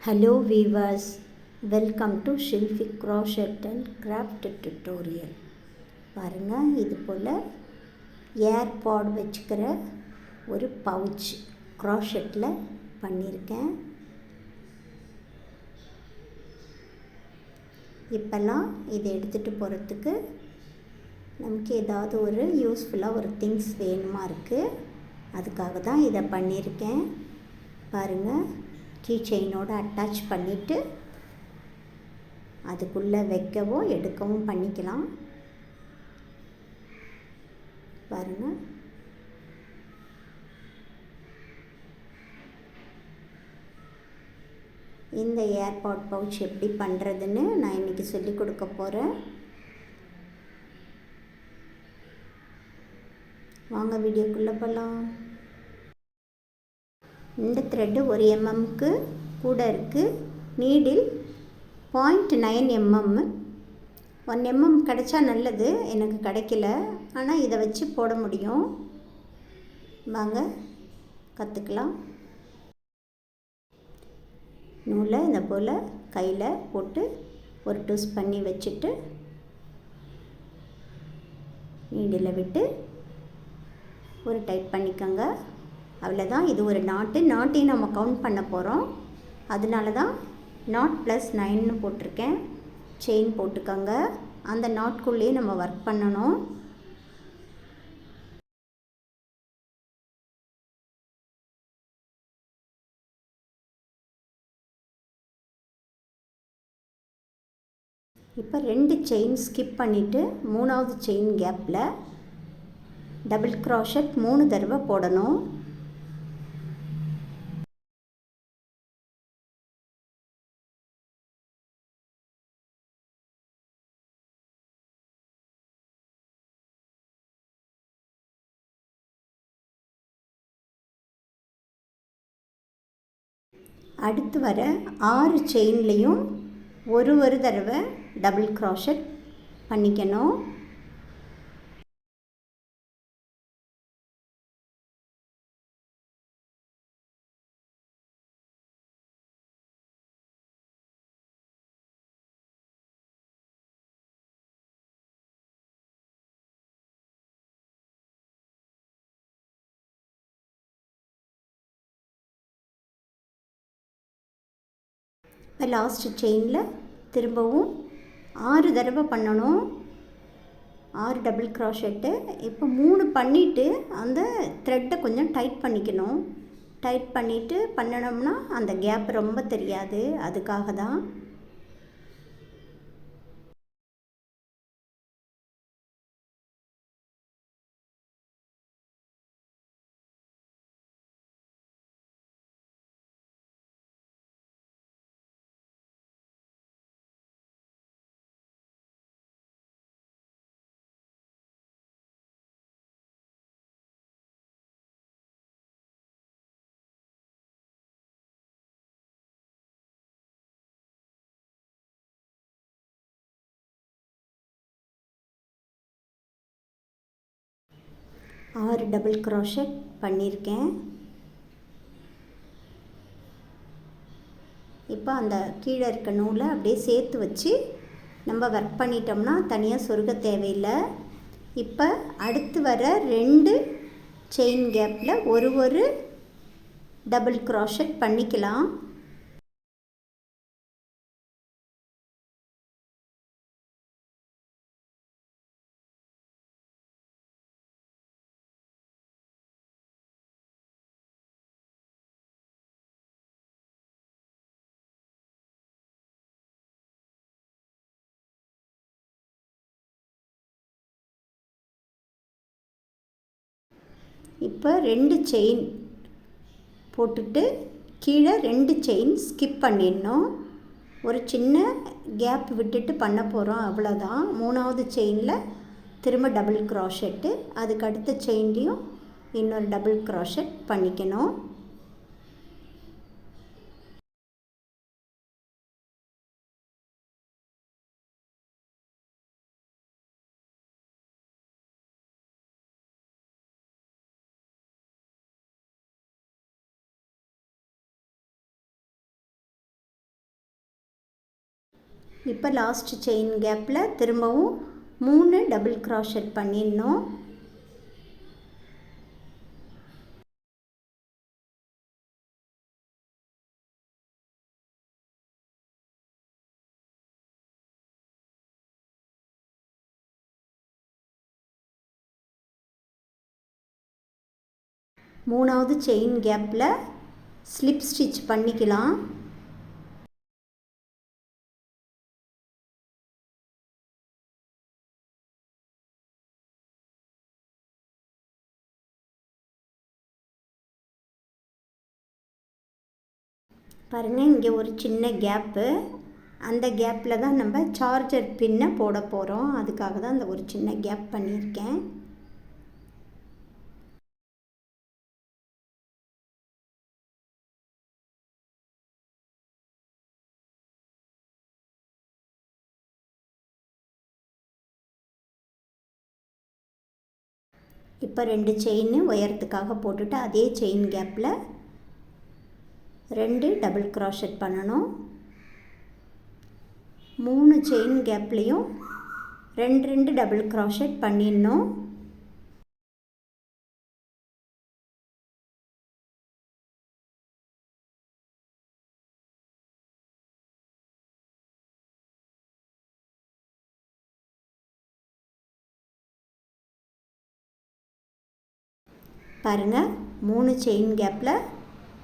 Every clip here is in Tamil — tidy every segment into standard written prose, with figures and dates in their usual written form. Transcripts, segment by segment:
Hello viewers, welcome to Shilfi Crochet and Craft Tutorial. பாருங்க இது போல் ஏர்பாட் வச்சுக்கிற ஒரு பவுச் க்ராஷெட்டில் பண்ணியிருக்கேன். இப்போல்லாம் இதை எடுத்துகிட்டு போகிறதுக்கு நமக்கு ஏதாவது ஒரு யூஸ்ஃபுல்லாக ஒரு திங்ஸ் வேணுமா இருக்குது. அதுக்காக தான் இதை பண்ணியிருக்கேன். பாருங்கள், கீ செயினோடு அட்டாச் பண்ணிவிட்டு அதுக்குள்ளே வைக்கவோ எடுக்கவும் பண்ணிக்கலாம். பாருங்கள், இந்த ஏர்பாட் பவுச் எப்படி பண்ணுறதுன்னு நான் இன்றைக்கி சொல்லிக் கொடுக்க போகிறேன். வாங்க வீடியோக்குள்ளே போகலாம். இந்த த்ரெட்டு 1 mmக்கு கூட இருக்குது. Needle 0.9 mm. 1 mm கிடைச்சா நல்லது, எனக்கு கிடைக்கல. ஆனால் இதை வச்சு போட முடியும். வாங்க கற்றுக்கலாம். நூலை இந்த போல் கையில் போட்டு ஒரு ட்விஸ்ட் பண்ணி வச்சுட்டு நீடில் விட்டு ஒரு டைட் பண்ணிக்கோங்க. அவ்வளோதான். இது ஒரு நாட்டையும் நம்ம கவுண்ட் பண்ண போகிறோம். அதனால தான் 0+9 போட்டிருக்கேன். செயின் போட்டுக்கோங்க. அந்த நாட்குள்ளேயே நம்ம ஒர்க் பண்ணணும். இப்போ 2 செயின் ஸ்கிப் பண்ணிவிட்டு 3வது செயின் கேப்பில் டபுள் க்ராஷெட் 3 தடவை போடணும். அடுத்து வர 6 செயின்லேயும் ஒரு தடவை டபுள் க்ராஷெட் பண்ணிக்கணும். இப்போ லாஸ்ட் செயினில் திரும்பவும் 6 தடவை பண்ணணும். 6 டபுள் க்ராஷெட்டு. இப்போ 3 பண்ணிவிட்டு அந்த த்ரெட்டை கொஞ்சம் டைட் பண்ணிக்கணும். டைட் பண்ணிவிட்டு பண்ணணும்னா அந்த கேப் ரொம்ப தெரியாது. அதுக்காக தான். ஆறு டபுள் க்ராஷெட் பண்ணியிருக்கேன். இப்போ அந்த கீழே இருக்க நூலை அப்படியே சேர்த்து வச்சு நம்ம ஒர்க் பண்ணிட்டோம்னா தனியாக சொருக தேவையில்லை. இப்போ அடுத்து வர 2 செயின் கேப்பில் ஒரு டபுள் க்ராஷெட் பண்ணிக்கலாம். இப்போ 2 செயின் போட்டுட்டு கீழே 2 செயின் ஸ்கிப் பண்ணிடணும். ஒரு சின்ன கேப் விட்டுட்டு பண்ண போகிறோம், அவ்வளோதான். 3வது செயினில் திரும்ப டபுள் க்ராஷெட்டு, அதுக்கு அடுத்த செயின்லேயும் இன்னொரு டபுள் க்ராஷெட் பண்ணிக்கணும். இப்போ லாஸ்ட் செயின் கேப்பில் திரும்பவும் 3 டபுள் க்ராஷெட் பண்ணிடணும். மூணாவது செயின் கேப்பில் ஸ்லிப் ஸ்டிச் பண்ணிக்கலாம். பாருங்கள், இங்கே ஒரு சின்ன கேப்பு, அந்த கேப்பில் தான் நம்ம சார்ஜர் பின்னை போட போகிறோம். அதுக்காக தான் அந்த ஒரு சின்ன கேப் பண்ணியிருக்கேன். இப்போ 2 செயின் உயரத்துக்காக போட்டுட்டு அதே செயின் கேப்பில் 2 டபுள் க்ராஷெட் பண்ணணும். 3 செயின் கேப்லேயும் 2 டபுள் க்ராஷெட் பண்ணிடணும். பாருங்கள், 3 செயின் கேப்பில்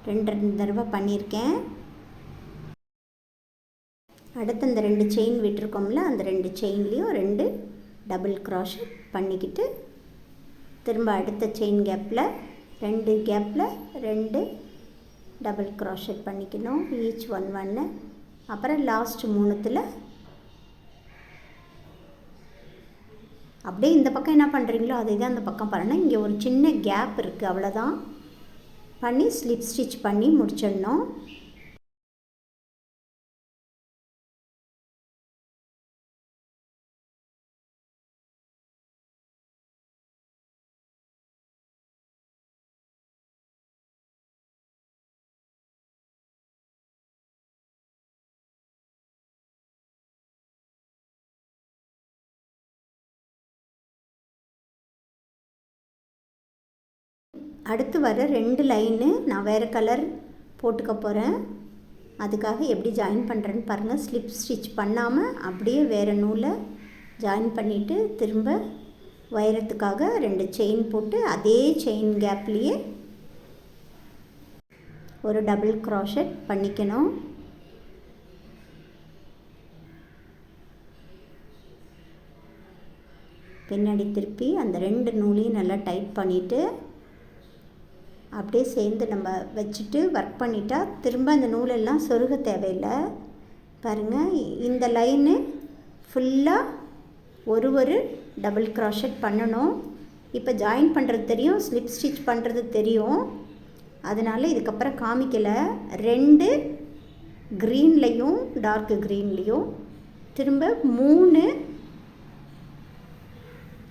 2 தடவை பண்ணியிருக்கேன். அடுத்து அந்த 2 செயின் விட்டுருக்கோம்ல, அந்த 2 செயின்லேயும் 2 டபுள் க்ராஷெட் பண்ணிக்கிட்டு திரும்ப அடுத்த செயின் கேப்பில் 2 கேப்பில் 2 டபுள் க்ராஷெட் பண்ணிக்கணும். ஈச் 1 1. அப்புறம் லாஸ்ட் 3த்தில் அப்படியே இந்த பக்கம் என்ன பண்ணுறீங்களோ அதே தான் அந்த பக்கம் பண்ணணும். இங்கே ஒரு சின்ன கேப் இருக்குது, அவ்வளோதான். பண்ணி ஸ்லிப் ஸ்டிச் பண்ணி முடிச்சிடணும். அடுத்து வர 2 லைனு நான் வேறு கலர் போட்டுக்க போகிறேன். அதுக்காக எப்படி ஜாயின் பண்ணுறேன்னு பாருங்கள். ஸ்லிப் ஸ்டிச் பண்ணாமல் அப்படியே வேறு நூலை ஜாயின் பண்ணிவிட்டு திரும்ப உயரத்துக்காக 2 செயின் போட்டு அதே செயின் கேப்லேயே ஒரு டபுள் க்ராஷெட் பண்ணிக்கணும். பின்னாடி திருப்பி அந்த 2 நூலையும் நல்லா டைட் பண்ணிவிட்டு அப்படியே சேர்ந்து நம்ம வச்சுட்டு ஒர்க் பண்ணிட்டா திரும்ப அந்த நூலெல்லாம் சொருக தேவையில்லை. பாருங்கள், இந்த லைனு ஃபுல்லாக ஒரு டபுள் க்ராஷெட் பண்ணணும். இப்போ ஜாயின் பண்ணுறது தெரியும், ஸ்லிப் ஸ்டிச் பண்ணுறது தெரியும், அதனால் இதுக்கப்புறம் காமிக்கலை. 2 க்ரீன்லேயும் டார்க் க்ரீன்லேயும் திரும்ப 3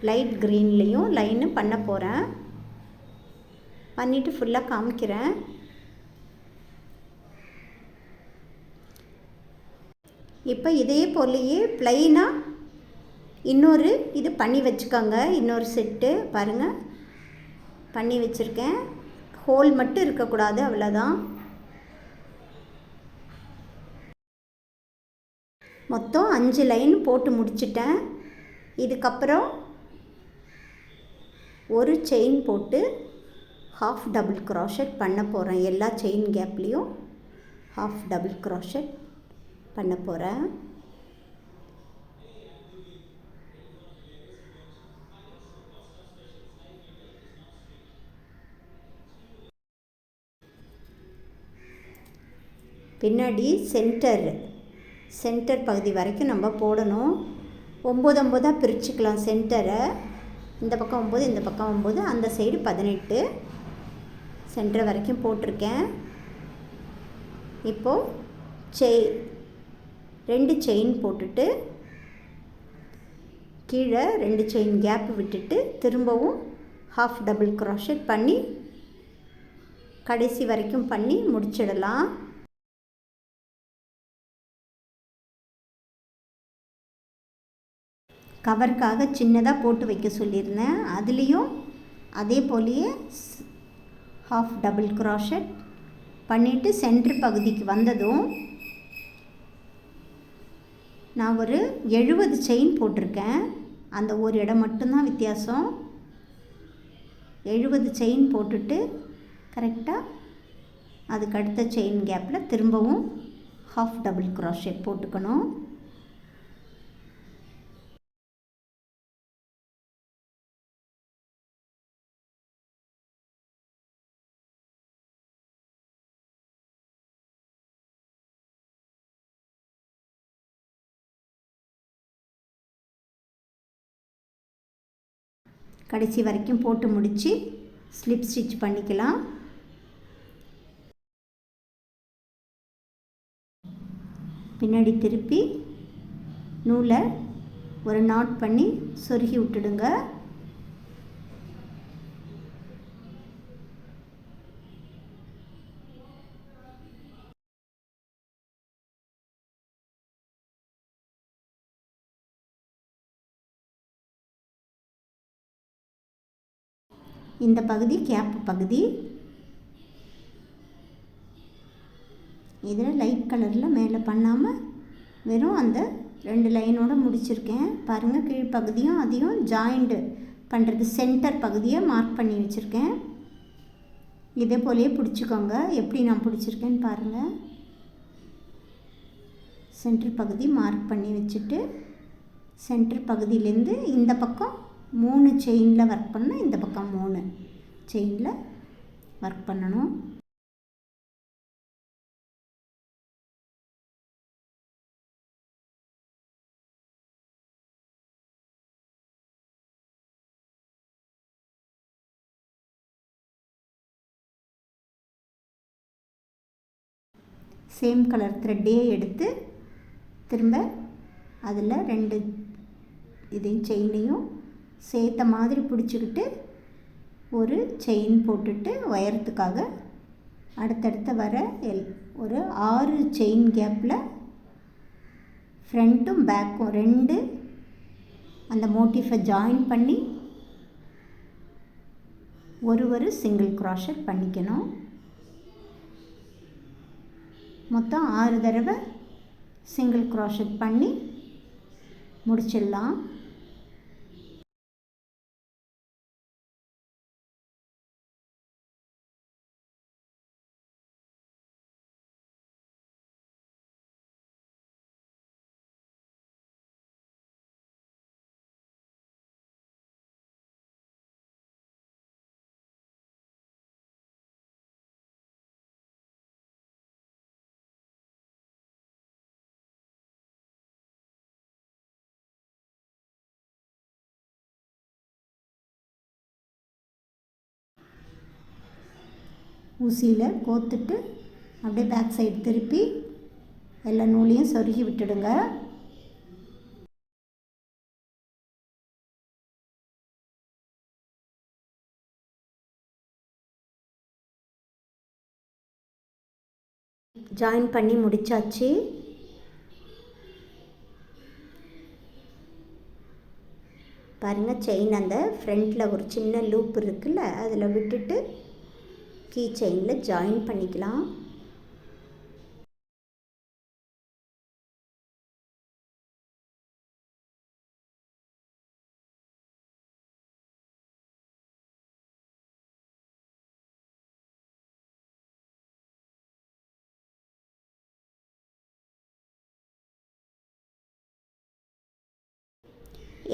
லைட் க்ரீன்லேயும் லைனு பண்ண போகிறேன். பண்ணிவிட்டு ஃபுல்லாக காமிக்கிறேன். இப்போ இதே போலேயே ப்ளைனாக இன்னொரு இது பண்ணி வச்சுக்கோங்க. இன்னொரு செட்டு பாருங்கள் பண்ணி வச்சுருக்கேன். ஹோல் மட்டும் இருக்கக்கூடாது, அவ்வளோதான். மொத்தம் 5 லைன் போட்டு முடிச்சிட்டேன். இதுக்கப்புறம் ஒரு செயின் போட்டு ஹாஃப் டபுள் க்ராஷெட் பண்ண போகிறேன். எல்லா செயின் கேப்லேயும் ஹாஃப் டபுள் க்ராஷெட் பண்ண போகிறேன். பின்னாடி சென்டர் பகுதி வரைக்கும் நம்ம போடணும். 9 9 பிரிச்சுக்கலாம் சென்டரை. இந்த பக்கம் 9, இந்த பக்கம் 9, அந்த சைடு 18. சென்டர் வரைக்கும் போட்டிருக்கேன். இப்போது 2 செயின் போட்டுட்டு கீழே 2 செயின் கேப் விட்டுட்டு திரும்பவும் ஹாஃப் டபுள் க்ராஷெட் பண்ணி கடைசி வரைக்கும் பண்ணி முடிச்சிடலாம். கவருக்காக சின்னதாக போட்டு வைக்க சொல்லியிருந்தேன். அதுலேயும் அதே போலேயே ஹாஃப் டபுள் க்ராஷட் பண்ணிவிட்டு சென்ட்ரு பகுதிக்கு வந்ததும் நான் ஒரு 70 செயின் போட்டிருக்கேன். அந்த ஒரு இடம் மட்டும்தான் வித்தியாசம். 70 செயின் போட்டுட்டு கரெக்டாக அதுக்கு அடுத்த செயின் கேப்பில் திரும்பவும் ஹாஃப் டபுள் க்ராஷட் போட்டுக்கணும். கடைசி வரைக்கும் போட்டு முடித்து ஸ்லிப் ஸ்டிச் பண்ணிக்கலாம். பின்னாடி திருப்பி நூலை ஒரு நாட் பண்ணி சொருகி விட்டுடுங்க. இந்த பகுதி கேப்பு பகுதி. இதில் லைட் கலரில் மேலே பண்ணாமல் வெறும் அந்த 2 லைனோடு முடிச்சிருக்கேன். பாருங்கள், கீழ்ப்பகுதியும் அதையும் ஜாயிண்ட்டு பண்ணுறது சென்டர் பகுதியை மார்க் பண்ணி வச்சுருக்கேன். இதே போலேயே பிடிச்சிக்கோங்க. எப்படி நான் பிடிச்சிருக்கேன்னு பாருங்கள். சென்டர் பகுதி மார்க் பண்ணி வச்சுட்டு சென்டர் பகுதியிலேருந்து இந்த பக்கம் 3 செயினில் ஒர்க் பண்ணணும். இந்த பக்கம் 3 செயினில் ஒர்க் பண்ணணும். சேம் கலர் த்ரெட்டே எடுத்து திரும்ப அதில் 2 இதையும் செயினையும் சேர்த்த மாதிரி பிடிச்சிக்கிட்டு ஒரு செயின் போட்டுட்டு உயரத்துக்காக அடுத்தடுத்த வர ஒரு 6 செயின் கேப்பில் ஃப்ரண்ட்டும் பேக்கும் 2 அந்த மோட்டிஃபை ஜாயின் பண்ணி ஒரு சிங்கிள் க்ராஷட் பண்ணிக்கணும். மொத்தம் 6 தடவை சிங்கிள் க்ராஷட் பண்ணி முடிச்சிடலாம். ஊசியில் கோத்துட்டு அப்படியே பேக் சைடு திருப்பி எல்லா நூலையும் சொருகி விட்டுடுங்க. ஜாயின் பண்ணி முடிச்சாச்சு. பாருங்கள், செயின் அந்த ஃப்ரண்ட்டில் ஒரு சின்ன லூப் இருக்குல்ல, அதில் விட்டுட்டு கீ செயினில் ஜாயின் பண்ணிக்கலாம்.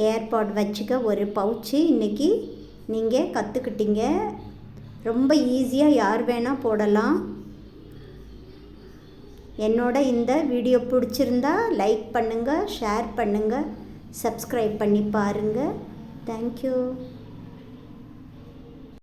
ஏர்பாட் வச்சுக்க ஒரு பவுச்சு இன்றைக்கி நீங்கள் கற்றுக்கிட்டீங்க. ரொம்ப ஈஸியாக யார் வேணால் போடலாம். என்னோட இந்த வீடியோ பிடிச்சிருந்தா லைக் பண்ணுங்கள், ஷேர் பண்ணுங்கள், சப்ஸ்கிரைப் பண்ணி பாருங்கள். தேங்க்யூ.